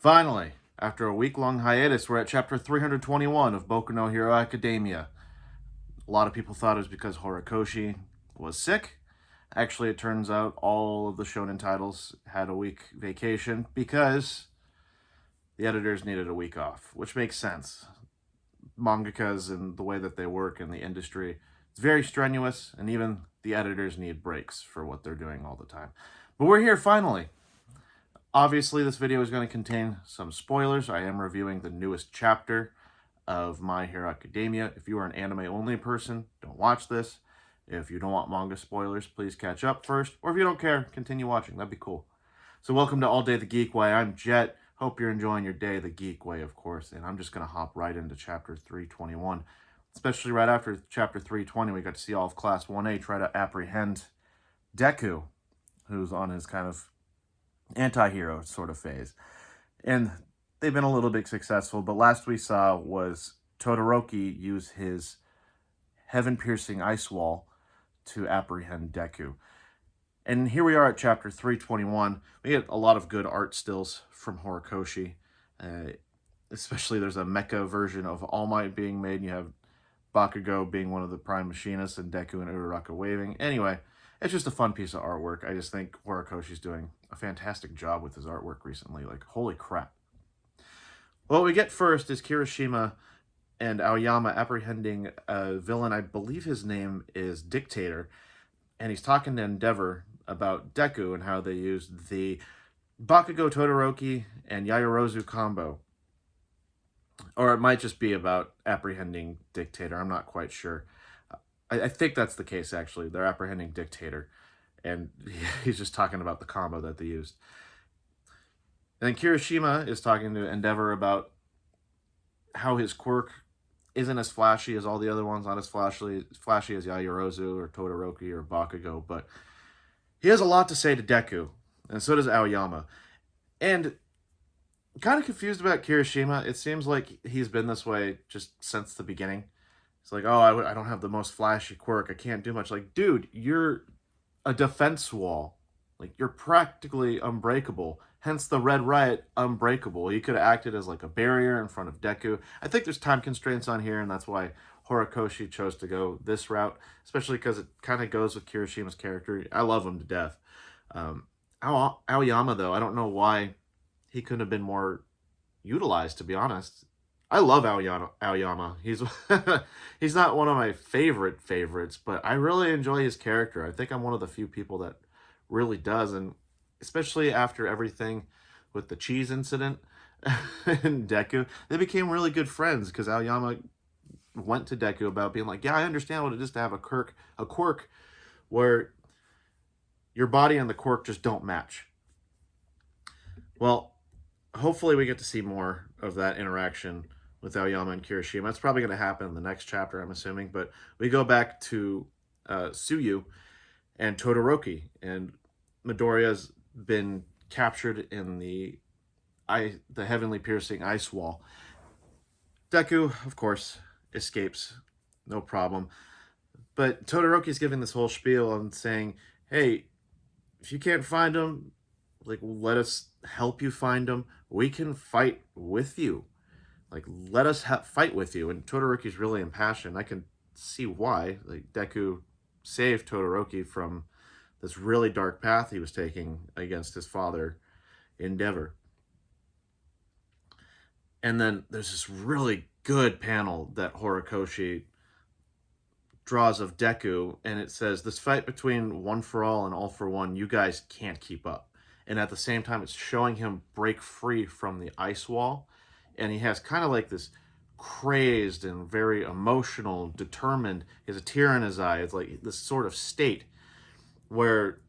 Finally, after a week-long hiatus, we're at chapter 321 of Boku No Hero Academia. A lot of people thought it was because Horikoshi was sick. Actually, it turns out all of the shonen titles had a week vacation because the editors needed a week off, which makes sense. Mangakas and the way that they work in the industry, it's very strenuous, and even the editors need breaks for what they're doing all the time. But we're here finally. Obviously, this video is going to contain some spoilers. I am reviewing the newest chapter of My Hero Academia. If you are an anime-only person, don't watch this. If you don't want manga spoilers, please catch up first. Or if you don't care, continue watching. That'd be cool. So welcome to All Day the Geek Way. I'm Jet. Hope you're enjoying your day the geek way, of course. And I'm just going to hop right into chapter 321. Especially right after chapter 320, we got to see all of Class 1A try to apprehend Deku, who's on his kind of anti-hero sort of phase. And they've been a little bit successful, but last we saw was Todoroki use his heaven-piercing ice wall to apprehend Deku. And here we are at chapter 321. We get a lot of good art stills from Horikoshi. Especially there's a mecha version of All Might being made. You have Bakugo being one of the prime machinists and Deku and Uraraka waving. Anyway, it's just a fun piece of artwork. I just think Horikoshi's doing a fantastic job with his artwork recently. Like, holy crap. Well, what we get first is Kirishima and Aoyama apprehending a villain. I believe his name is Dictator. And he's talking to Endeavor about Deku and how they used the Bakugo Todoroki and Yaoyorozu combo. Or it might just be about apprehending Dictator. I'm not quite sure. I think that's the case, actually. They're apprehending Dictator. And he's just talking about the combo that they used. And then Kirishima is talking to Endeavor about how his quirk isn't as flashy as all the other ones, not as flashy as Yaoyorozu or Todoroki or Bakugo, but he has a lot to say to Deku, and so does Aoyama. And kind of confused about Kirishima. It seems like he's been this way just since the beginning. It's like, oh, I don't have the most flashy quirk. I can't do much. Like, dude, you're a defense wall. Like, you're practically unbreakable. Hence the Red Riot, unbreakable. He could have acted as like a barrier in front of Deku. I think there's time constraints on here, and that's why Horikoshi chose to go this route, especially because it kind of goes with Kirishima's character. I love him to death. Aoyama, though, I don't know why he couldn't have been more utilized, to be honest. I love Aoyama. He's not one of my favorites, but I really enjoy his character. I think I'm one of the few people that really does, and especially after everything with the cheese incident and Deku, they became really good friends because Aoyama went to Deku about being like, yeah, I understand what it is to have a quirk where your body and the quirk just don't match. Well, hopefully we get to see more of that interaction with Aoyama and Kirishima. It's probably going to happen in the next chapter, I'm assuming, but we go back to Tsuyu and Todoroki, and Midoriya's been captured in the heavenly piercing ice wall. Deku, of course, escapes, no problem. But Todoroki's giving this whole spiel and saying, hey, if you can't find him, like, let us help you find him. We can fight with you. Like, let us fight with you. And Todoroki's really impassioned. I can see why. Like, Deku saved Todoroki from this really dark path he was taking against his father, Endeavor. And then there's this really good panel that Horikoshi draws of Deku, and it says, this fight between One for All and All for One, you guys can't keep up. And at the same time, it's showing him break free from the ice wall, and he has kind of like this crazed and very emotional, determined, he has a tear in his eye. It's like this sort of state where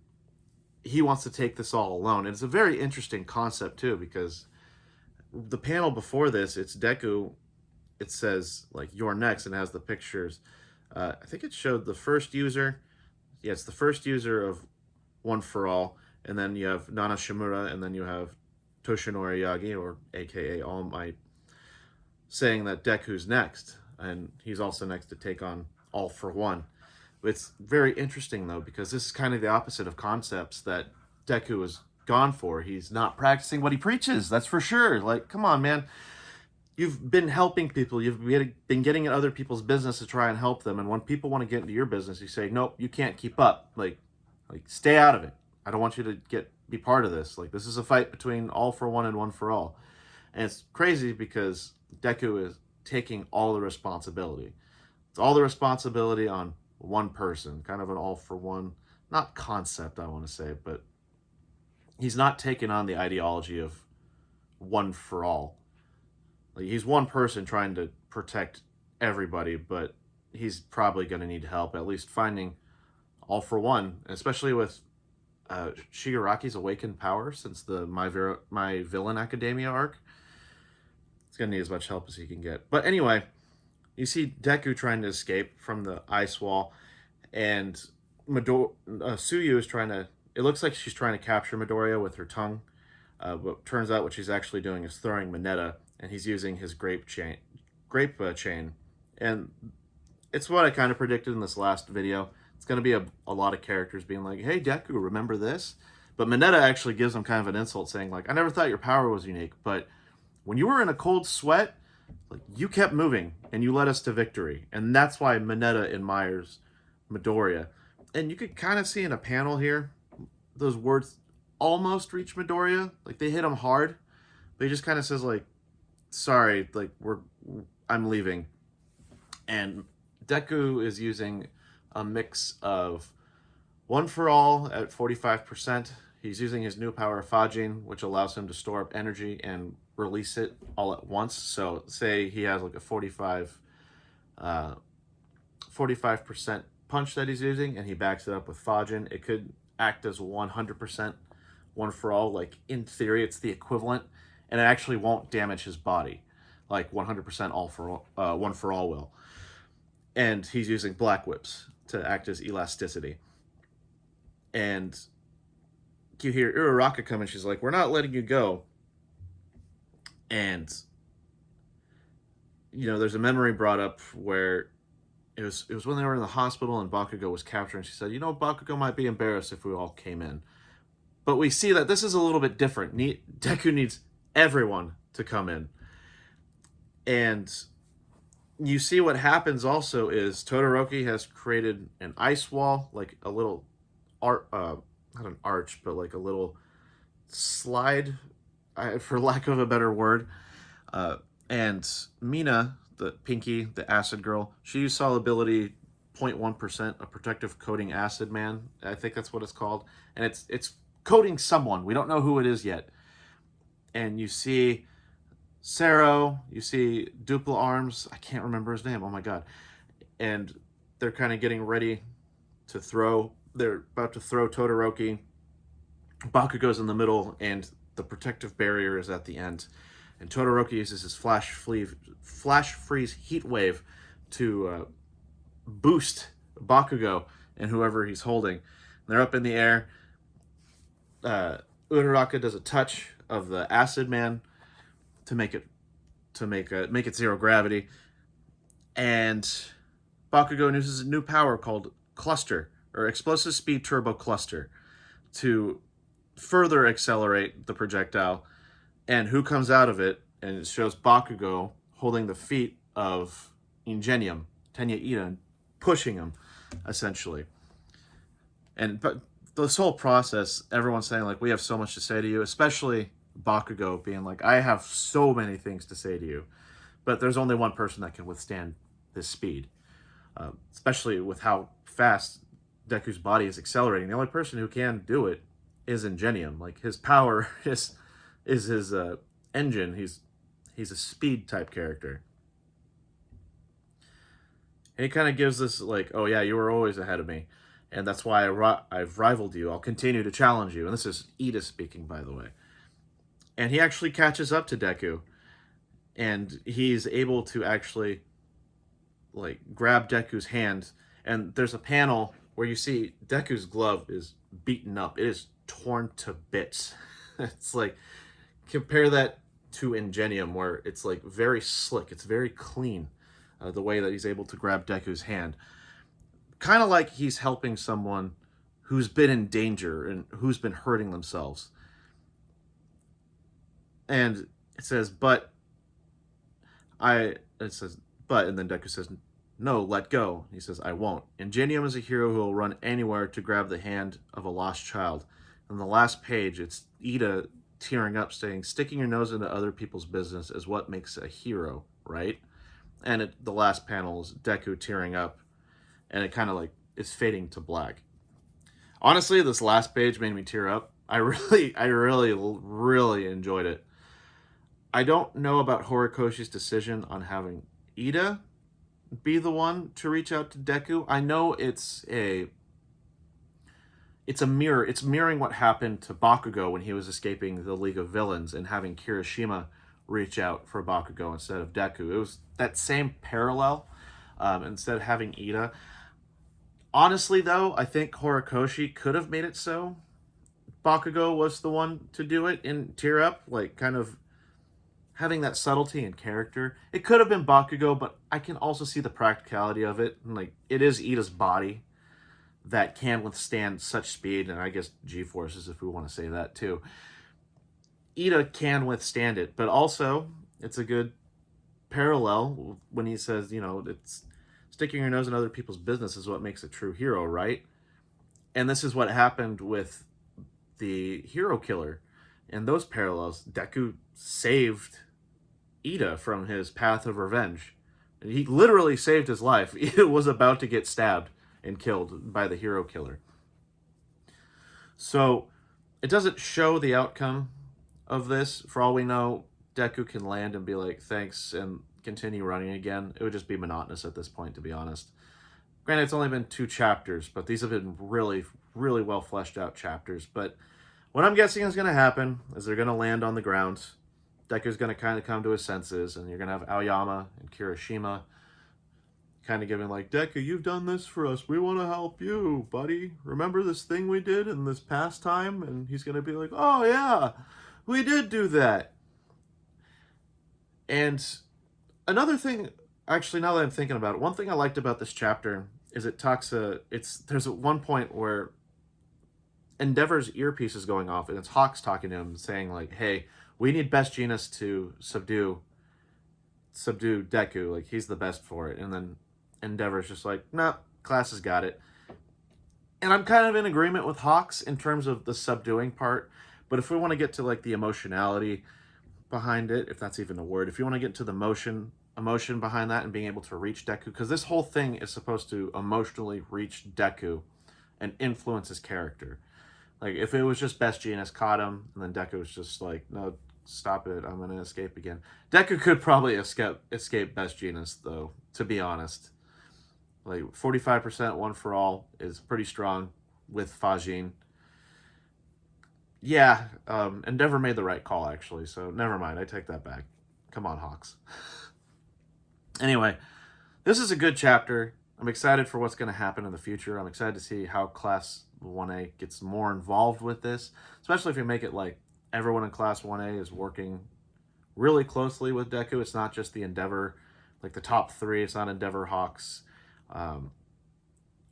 he wants to take this all alone. And it's a very interesting concept, too, because the panel before this, it's Deku, it says, like, you're next, and it has the pictures. I think it showed the first user. Yeah, it's the first user of One for All, and then you have Nana Shimura, and then you have Toshinori Yagi, or a.k.a. All Might, saying that Deku's next, and he's also next to take on All for One. It's very interesting, though, because this is kind of the opposite of concepts that Deku is gone for. He's not practicing what he preaches, that's for sure. Like, come on, man. You've been helping people. You've been getting in other people's business to try and help them. And when people want to get into your business, you say, nope, you can't keep up. Like stay out of it. I don't want you to be part of this. Like, this is a fight between All for One and One for All. And it's crazy because Deku is taking all the responsibility. It's all the responsibility on one person, kind of an all for one, not concept, I want to say, but he's not taking on the ideology of one for all. Like, he's one person trying to protect everybody, but he's probably going to need help, at least finding all for one, especially with Shigaraki's awakened power since the My Villain Academia arc. He's going to need as much help as he can get. But anyway, you see Deku trying to escape from the ice wall, and Suyu is trying to... It looks like she's trying to capture Midoriya with her tongue, but turns out what she's actually doing is throwing Mineta, and he's using his grape chain. And it's what I kind of predicted in this last video. It's going to be a lot of characters being like, hey, Deku, remember this? But Mineta actually gives him kind of an insult, saying, like, I never thought your power was unique, but when you were in a cold sweat, like, you kept moving, and you led us to victory. And that's why Mineta admires Midoriya. And you could kind of see in a panel here, those words almost reach Midoriya. Like, they hit him hard, but he just kind of says, like, sorry, like, I'm leaving. And Deku is using a mix of One for All at 45%. He's using his new power, Fajin, which allows him to store up energy and release it all at once. So say he has like a 45% punch that he's using, and he backs it up with Fajin. It could act as 100% One for All. Like, in theory, it's the equivalent, and it actually won't damage his body like 100% One for All will. And he's using Black Whips to act as elasticity. And you hear Uraraka come in, she's like, we're not letting you go. And, you know, there's a memory brought up where it was when they were in the hospital and Bakugo was captured, and she said, you know, Bakugo might be embarrassed if we all came in. But we see that this is a little bit different. Deku needs everyone to come in. And you see what happens also is Todoroki has created an ice wall, like a little not an arch, but like a little slide, for lack of a better word. And Mina, the Pinky, the acid girl, she used solubility 0.1% of protective coating acid man. I think that's what it's called. And it's coating someone. We don't know who it is yet. And you see Sero, you see Dupla Arms, I can't remember his name, oh my god. And they're kind of getting ready to throw. They're about to throw Todoroki. Bakugo's in the middle, and the protective barrier is at the end. And Todoroki uses his Flash Freeze Heat Wave to boost Bakugo and whoever he's holding. They're up in the air. Uraraka does a touch of the Acid Man to make it zero gravity. And Bakugo uses a new power called Cluster, or Explosive Speed Turbo Cluster, to further accelerate the projectile. And who comes out of it? And it shows Bakugo holding the feet of Ingenium, Tenya Ida, pushing him, essentially. But this whole process, everyone's saying, like, we have so much to say to you, especially Bakugo being like, I have so many things to say to you. But there's only one person that can withstand this speed, especially with how fast Deku's body is accelerating. The only person who can do it is Ingenium. Like, his power is his engine. He's a speed type character. And he kind of gives this, like, oh yeah, you were always ahead of me, and that's why I've rivaled you. I'll continue to challenge you. And this is Ida speaking, by the way. And he actually catches up to Deku, and he's able to actually, like, grab Deku's hand. And there's a panel where you see Deku's glove is beaten up. It is torn to bits. It's like, compare that to Ingenium, where it's like very slick. It's very clean, the way that he's able to grab Deku's hand. Kind of like he's helping someone who's been in danger and who's been hurting themselves. And it says, but I, it says, but, and then Deku says, no, let go. He says, I won't. Ingenium is a hero who will run anywhere to grab the hand of a lost child. On the last page, it's Ida tearing up, saying, sticking your nose into other people's business is what makes a hero, right? And the last panel is Deku tearing up, and it kind of like is fading to black. Honestly, this last page made me tear up. I really enjoyed it. I don't know about Horikoshi's decision on having Ida be the one to reach out to Deku. I know it's a mirror. It's mirroring what happened to Bakugo when he was escaping the League of Villains and having Kirishima reach out for Bakugo instead of Deku. It was that same parallel. Instead of having Ida. Honestly, though, I think Horikoshi could have made it so Bakugo was the one to do it in Tear Up, like kind of having that subtlety and character. It could have been Bakugo, but I can also see the practicality of it. Like, it is Ida's body that can withstand such speed, and I guess G-forces, if we want to say that too. Ida can withstand it, but also it's a good parallel when he says, it's sticking your nose in other people's business is what makes a true hero, right? And this is what happened with the hero killer. In those parallels, Deku saved Ida from his path of revenge. He literally saved his life. Ida was about to get stabbed and killed by the hero killer. So it doesn't show the outcome of this. For all we know, Deku can land and be like, thanks, and continue running again. It would just be monotonous at this point, to be honest. Granted, it's only been 2 chapters, but these have been really, really well fleshed out chapters. But what I'm guessing is going to happen is they're going to land on the ground. Deku's going to kind of come to his senses, and you're going to have Aoyama and Kirishima kind of giving like, Deku, you've done this for us. We want to help you, buddy. Remember this thing we did in this past time? And he's going to be like, oh, yeah, we did do that. And another thing, actually, now that I'm thinking about it, one thing I liked about this chapter is it talks, there's at one point where Endeavor's earpiece is going off, and it's Hawks talking to him, saying like, hey, we need Best Jeanist to subdue Deku, like he's the best for it. And then Endeavor's just like, nah, class has got it. And I'm kind of in agreement with Hawks in terms of the subduing part, but if we want to get to like the emotionality behind it, if that's even a word, if you want to get to the emotion behind that and being able to reach Deku, because this whole thing is supposed to emotionally reach Deku and influence his character. Like, if it was just Best Jeanist caught him, and then Deku was just like, no, stop it, I'm going to escape again. Deku could probably escape Best Jeanist, though, to be honest. Like, 45% one for all is pretty strong with Fajin. Yeah, Endeavor made the right call, actually, so never mind, I take that back. Come on, Hawks. Anyway, this is a good chapter. I'm excited for what's going to happen in the future. I'm excited to see how Class 1A gets more involved with this, especially if you make it like everyone in Class 1A is working really closely with Deku. It's not just the Endeavor, like the top 3. It's not Endeavor, Hawks,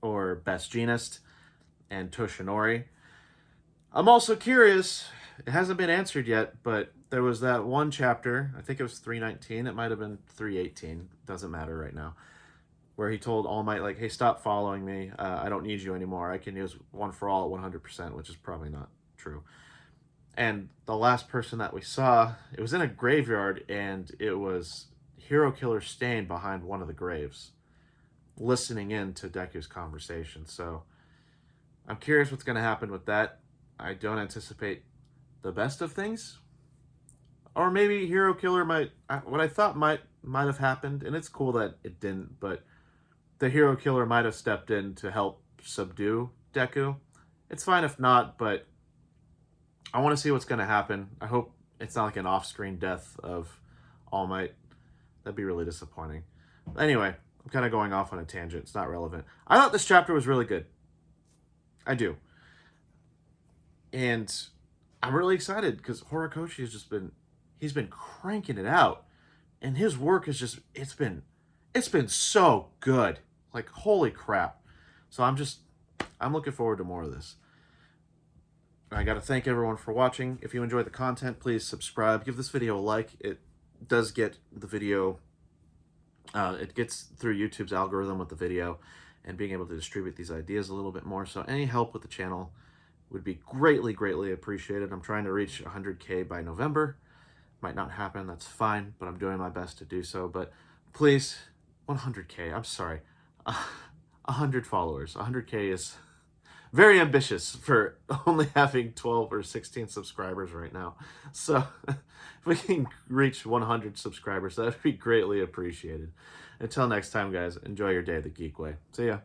or Best Jeanist, and Toshinori. I'm also curious, it hasn't been answered yet, but there was that one chapter, I think it was 319, it might have been 318, doesn't matter right now, where he told All Might, like, hey, stop following me, I don't need you anymore, I can use One for All at 100%, which is probably not true. And the last person that we saw, it was in a graveyard, and it was Hero Killer Stain behind one of the graves, listening in to Deku's conversation. So I'm curious what's going to happen with that. I don't anticipate the best of things. Or maybe Hero Killer might, what I thought might have happened, and it's cool that it didn't, but the Hero Killer might have stepped in to help subdue Deku. It's fine if not, but I want to see what's going to happen. I hope it's not like an off-screen death of All Might. That'd be really disappointing. Anyway, I'm kind of going off on a tangent. It's not relevant. I thought this chapter was really good. I do. And I'm really excited because Horikoshi has just been, he's been cranking it out. And his work is just, it's been so good. Like, holy crap. So I'm looking forward to more of this. I got to thank everyone for watching. If you enjoy the content, please subscribe. Give this video a like. It does get the video, it gets through YouTube's algorithm with the video and being able to distribute these ideas a little bit more. So any help with the channel would be greatly, greatly appreciated. I'm trying to reach 100K by November. Might not happen, that's fine, but I'm doing my best to do so. But please, 100K, I'm sorry, 100 followers. 100K is very ambitious for only having 12 or 16 subscribers right now. So if we can reach 100 subscribers, that would be greatly appreciated. Until next time, guys, enjoy your day the geek way. See ya.